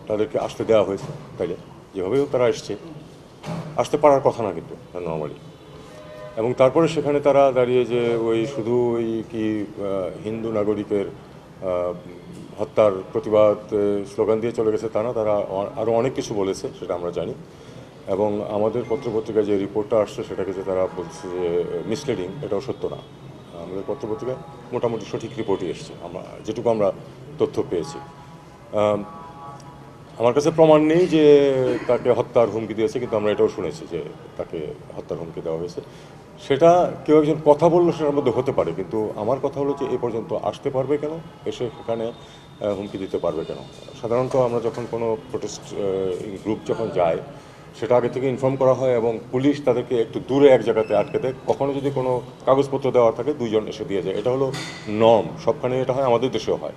তাদেরকে আসতে দেওয়া হয়েছে। তাইলে যেভাবেও তারা আসতে পারার কথা না কিন্তু নর্মালি। এবং তারপরে সেখানে তারা দাঁড়িয়ে যে ওই শুধু ওই কি হিন্দু নাগরিকের হত্যার প্রতিবাদ স্লোগান দিয়ে চলে গেছে তা না, তারা আরও অনেক কিছু বলেছে, সেটা আমরা জানি। এবং আমাদের পত্রপত্রিকায় যে রিপোর্টটা আসছে সেটাকে যে তারা বলছে যে মিসলিডিং, এটাও সত্য না। আমাদের পত্রপত্রিকায় মোটামুটি সঠিক রিপোর্টই এসছে, আমরা যেটুকু আমরা তথ্য পেয়েছি। আমার কাছে প্রমাণ নেই যে তাকে হত্যার হুমকি দিয়েছে, কিন্তু আমরা এটাও শুনেছি যে তাকে হত্যার হুমকি দেওয়া হয়েছে। সেটা কেউ একজন কথা বললো সেটার মধ্যে হতে পারে, কিন্তু আমার কথা হলো যে এ পর্যন্ত আসতে পারবে কেন, এসে সেখানে হুমকি দিতে পারবে কেন। সাধারণত আমরা যখন কোনো প্রোটেস্ট গ্রুপ যখন যায়, সেটা আগে থেকে ইনফর্ম করা হয় এবং পুলিশ তাদেরকে একটু দূরে এক জায়গাতে আটকে দেয়। কখনো যদি কোনো কাগজপত্র দেওয়া থাকে, দুইজন এসে দিয়ে যায়। এটা হলো নর্ম, সবখানে এটা হয়, আমাদের দেশেও হয়।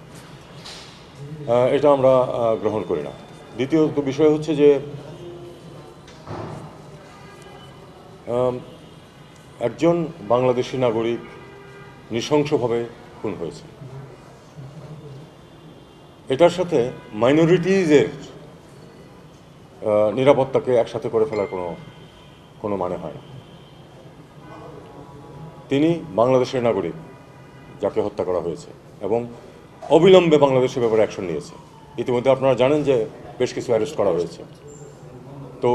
এটা আমরা গ্রহণ করি না। দ্বিতীয়ত বিষয় হচ্ছে যে একজন বাংলাদেশি নাগরিক নৃশংসভাবে খুন হয়েছে। এটার সাথে মাইনরিটিজের নিরাপত্তাকে একসাথে করে ফেলার কোনো কোনো মানে হয় না। তিনি বাংলাদেশের নাগরিক যাকে হত্যা করা হয়েছে, এবং অবিলম্বে বাংলাদেশের ব্যাপারে অ্যাকশন নিয়েছে। ইতিমধ্যে আপনারা জানেন যে বেশ কিছু অ্যারেস্ট করা হয়েছে। তো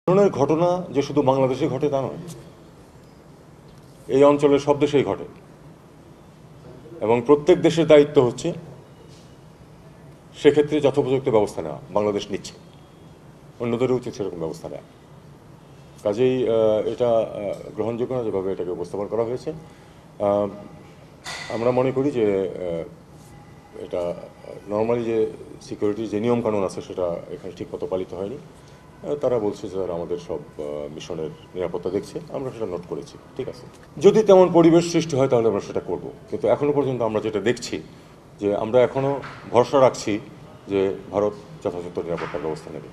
ধরনের ঘটনা যে শুধু বাংলাদেশে ঘটে তা নয়, এই অঞ্চলের সব দেশেই ঘটে। এবং প্রত্যেক দেশের দায়িত্ব হচ্ছে সেক্ষেত্রে যথোপযুক্ত ব্যবস্থা নেওয়া। বাংলাদেশ নিচ্ছে, অন্যদেরও উচিত সেরকম ব্যবস্থা নেওয়া। কাজেই এটা গ্রহণযোগ্য না যেভাবে এটাকে উপস্থাপন করা হয়েছে। আমরা মনে করি যে এটা নর্মালি যে সিকিউরিটির যে নিয়মকানুন আছে সেটা এখানে ঠিক মতো পালিত হয়নি। তারা বলছে যে তারা আমাদের সব মিশনের নিরাপত্তা দেখছে, আমরা সেটা নোট করেছি, ঠিক আছে। যদি তেমন পরিবেশ সৃষ্টি হয় তাহলে আমরা সেটা করব, কিন্তু এখনও পর্যন্ত আমরা যেটা দেখছি যে আমরা এখনও ভরসা রাখছি যে ভারত যথাযথ নিরাপত্তার ব্যবস্থা নেবে।